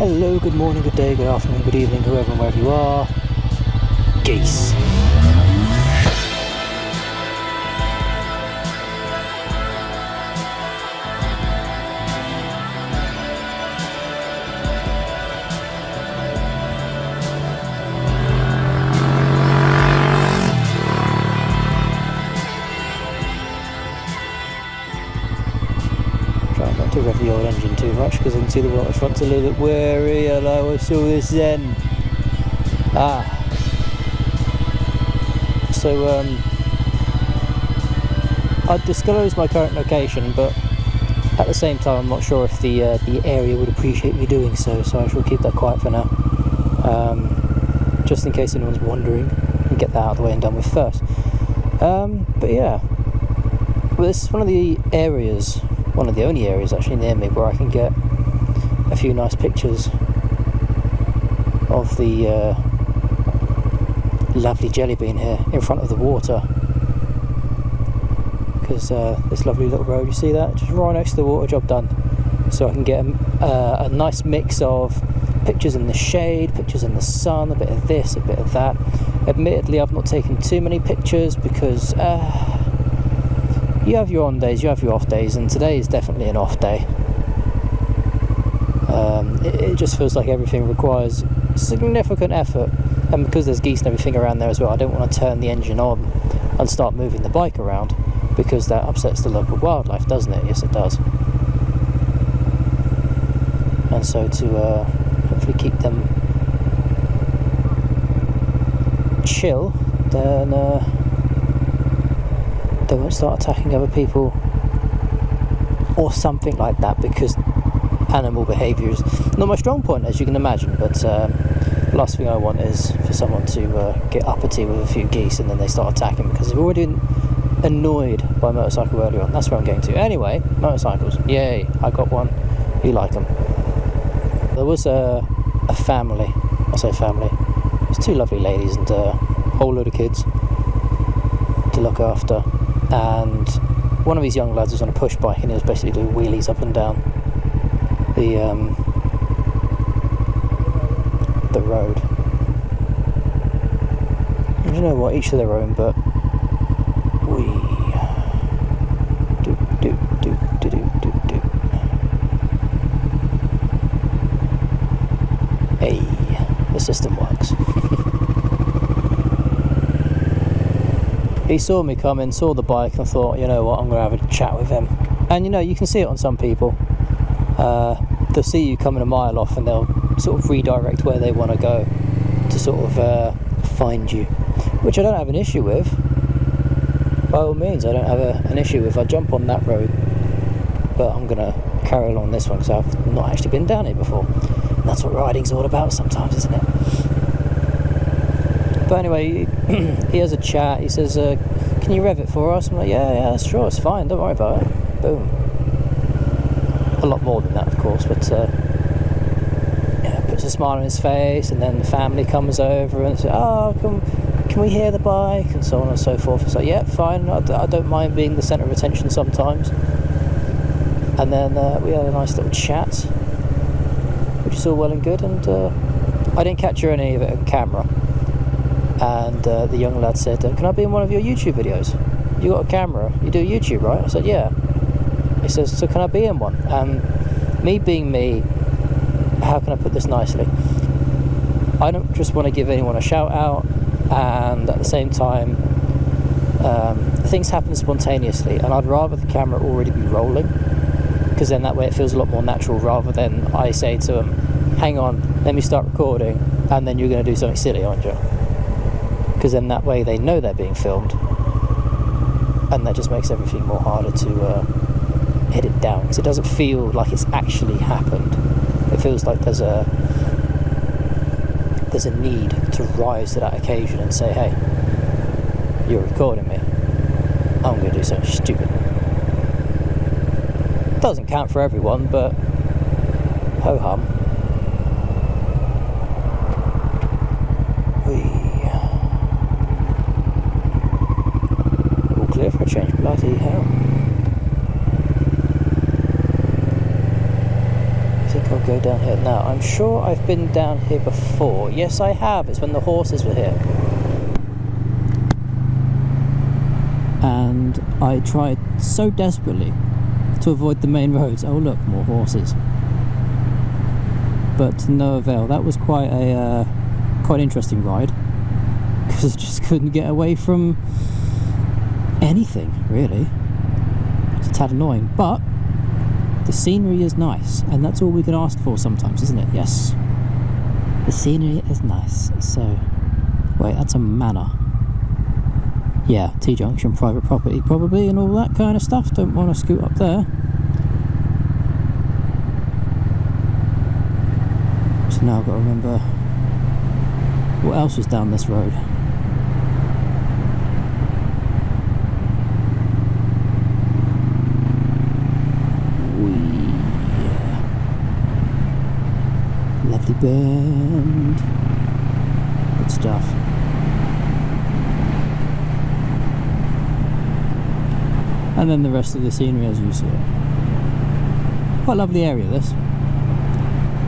Hello, good morning, good day, good afternoon, good evening, whoever and wherever you are. Geese. Try not to rev the old engine too much because I can see the waterfront's a little bit wary. Hello, I saw this then. So I'd disclose my current location, but at the same time I'm not sure if the area would appreciate me doing so, so I shall keep that quiet for now, just in case anyone's wondering, and get that out of the way and done with first. But yeah, well, this is one of the only areas actually near me where I can get a few nice pictures of the lovely jelly bean here in front of the water, because this lovely little road, you see that, just right next to the water, job done. So I can get a nice mix of pictures in the shade, pictures in the sun, a bit of this, a bit of that. Admittedly, I've not taken too many pictures because you have your on days, you have your off days, and today is definitely an off day. It just feels like everything requires significant effort, and because there's geese and everything around there as well, I don't want to turn the engine on and start moving the bike around, because that upsets the local wildlife, doesn't it? Yes, it does. And so to hopefully keep them chill, then they won't start attacking other people or something like that, because animal behaviour is not my strong point, as you can imagine. But last thing I want is for someone to get uppity with a few geese and then they start attacking because they've already been annoyed by a motorcycle earlier on. That's where I'm going to. Anyway, motorcycles, yay, I got one. You like them. There was a family, I say family, there's two lovely ladies and a whole load of kids to look after, and one of these young lads was on a push bike and he was basically doing wheelies up and down the road. And you know what, each to their own, but we do. Hey, the system works. He saw me come in, saw the bike, and thought, you know what, I'm going to have a chat with him. And you know, you can see it on some people. They'll see you coming a mile off and they'll sort of redirect where they want to go to sort of find you, which I don't have an issue with. By all means, I don't have an issue if I jump on that road, but I'm going to carry along this one because I've not actually been down it before. And that's what riding's all about sometimes, isn't it? But anyway, he has a chat. He says, can you rev it for us? I'm like, yeah, sure, it's fine, don't worry about it. Boom. A lot more than that, of course, but yeah, puts a smile on his face, and then the family comes over and says, oh, can we hear the bike, and so on and so forth. It's like, yeah, fine, I don't mind being the centre of attention sometimes. And then we had a nice little chat, which is all well and good, and I didn't capture any of it on camera. And the young lad said, can I be in one of your YouTube videos? You got a camera, you do YouTube, right? I said, yeah. He says, so can I be in one? And me being me, how can I put this nicely? I don't just want to give anyone a shout out, and at the same time, things happen spontaneously, and I'd rather the camera already be rolling, because then that way it feels a lot more natural, rather than I say to them, hang on, let me start recording, and then you're going to do something silly, aren't you? Because then that way they know they're being filmed, and that just makes everything more harder to hit it down, because it doesn't feel like it's actually happened. It feels like there's a need to rise to that occasion and say, hey, you're recording me, I'm going to do something stupid. Doesn't count for everyone, but ho-hum. All clear for a change, bloody hell. we go down here now. I'm sure I've been down here before. Yes, I have. It's when the horses were here. And I tried so desperately to avoid the main roads. Oh look, more horses. But to no avail. That was quite an interesting ride, because I just couldn't get away from anything, really. It's a tad annoying, but the scenery is nice, and that's all we can ask for sometimes, isn't it? Yes, the scenery is nice. So, wait, that's a manor. Yeah, T-junction, private property probably, and all that kind of stuff. Don't want to scoot up there. So now I've got to remember what else was down this road. Lovely bend. Good stuff. And then the rest of the scenery as you see it. Quite a lovely area, this.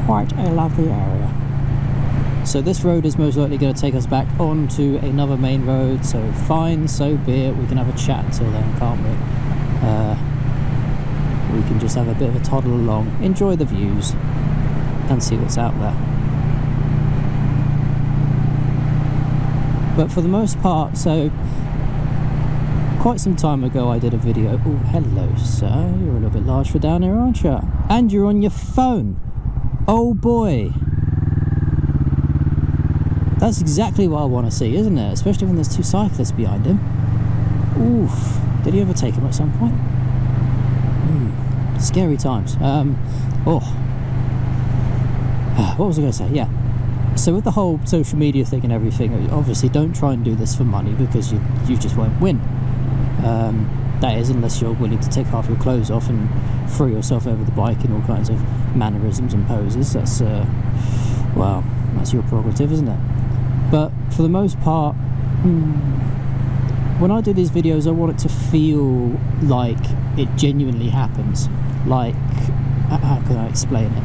Quite a lovely area. So this road is most likely going to take us back onto another main road, so fine, so be it. We can have a chat until then, can't we? We can just have a bit of a toddle along, enjoy the views, and see what's out there. But for the most part, so quite some time ago I did a video. Oh, hello sir, you're a little bit large for down here, aren't you? And you're on your phone. Oh boy. That's exactly what I want to see, isn't it? Especially when there's two cyclists behind him. Oof. Did he overtake him at some point? Scary times. What was I going to say? Yeah. So with the whole social media thing and everything, obviously don't try and do this for money, because you just won't win. That is, unless you're willing to take half your clothes off and throw yourself over the bike in all kinds of mannerisms and poses. That's, well, that's your prerogative, isn't it? But for the most part, when I do these videos, I want it to feel like it genuinely happens. Like, how can I explain it?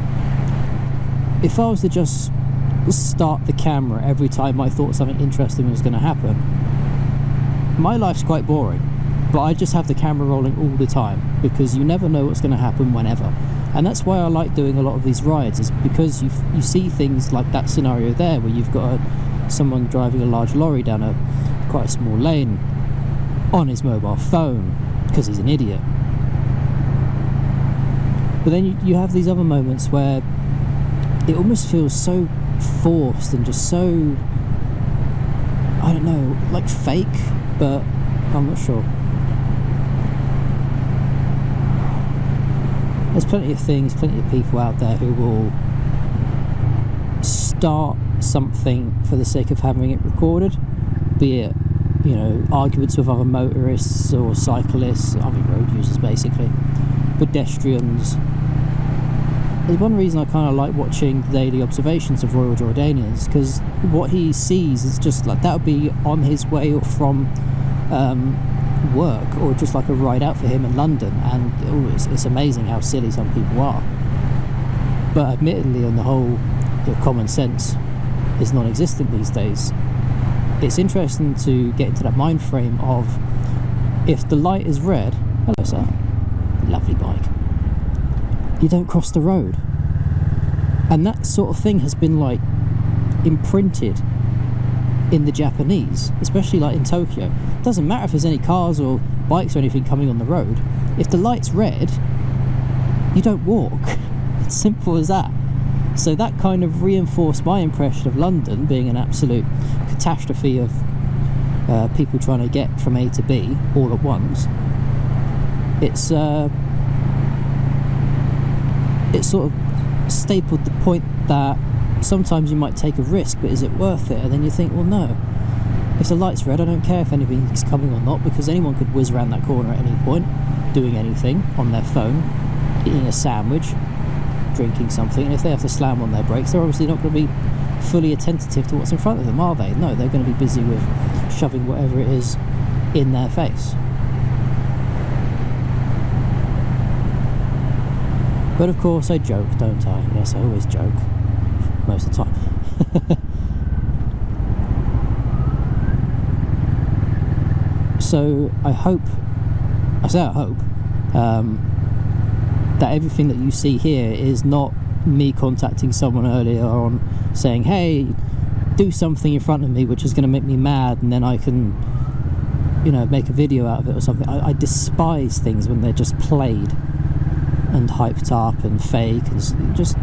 If I was to just start the camera every time I thought something interesting was going to happen, my life's quite boring. But I just have the camera rolling all the time, because you never know what's going to happen whenever. And that's why I like doing a lot of these rides, is because you see things like that scenario there, where you've got someone driving a large lorry down quite a small lane on his mobile phone, because he's an idiot. But then you have these other moments where it almost feels so forced and just so, I don't know, like fake, but I'm not sure. There's plenty of things, plenty of people out there who will start something for the sake of having it recorded, be it, you know, arguments with other motorists or cyclists, I mean road users basically, pedestrians. There's one reason I kind of like watching the daily observations of Royal Jordanians, because what he sees is just like, that would be on his way or from work, or just like a ride out for him in London, and it's amazing how silly some people are. But admittedly, on the whole, common sense is non-existent these days. It's interesting to get into that mind frame of, if the light is red, hello sir, lovely bike, you don't cross the road. And that sort of thing has been like imprinted in the Japanese, especially like in Tokyo. It doesn't matter if there's any cars or bikes or anything coming on the road. If the light's red, you don't walk. It's simple as that. So that kind of reinforced my impression of London being an absolute catastrophe of people trying to get from A to B all at once. It's sort of stapled the point that sometimes you might take a risk, but is it worth it? And then you think, well, no. If the light's red, I don't care if anything's coming or not, because anyone could whiz around that corner at any point, doing anything on their phone, eating a sandwich, drinking something, and if they have to slam on their brakes, they're obviously not going to be fully attentive to what's in front of them, are they? No, they're going to be busy with shoving whatever it is in their face. But of course I joke, don't I? Yes, I always joke. Most of the time. So I hope that everything that you see here is not me contacting someone earlier on saying, hey, do something in front of me which is going to make me mad, and then I can, you know, make a video out of it or something. I despise things when they're just played and hyped up and fake, and just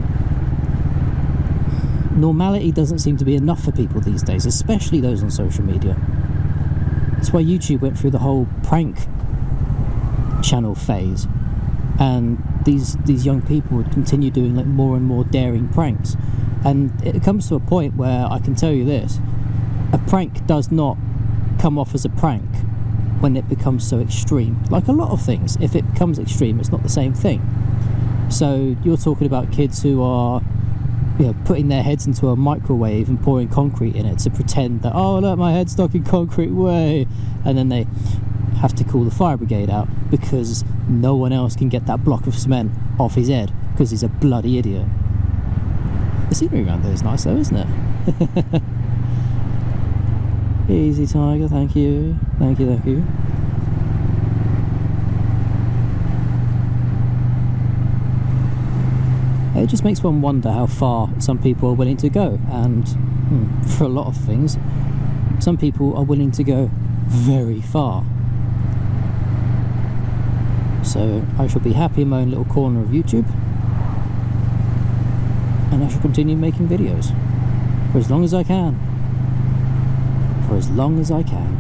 normality doesn't seem to be enough for people these days, especially those on social media. That's why YouTube went through the whole prank channel phase, and these young people would continue doing like more and more daring pranks. And it comes to a point where I can tell you this: a prank does not come off as a prank when it becomes so extreme. Like a lot of things, if it becomes extreme, it's not the same thing. So you're talking about kids who are, you know, putting their heads into a microwave and pouring concrete in it to pretend that, oh look, my head's stuck in concrete, way, and then they have to call the fire brigade out because no one else can get that block of cement off his head because he's a bloody idiot. The scenery around there is nice though, isn't it? Easy, Tiger, thank you. Thank you. It just makes one wonder how far some people are willing to go, and for a lot of things, some people are willing to go very far. So I shall be happy in my own little corner of YouTube, and I shall continue making videos for as long as I can. For as long as I can.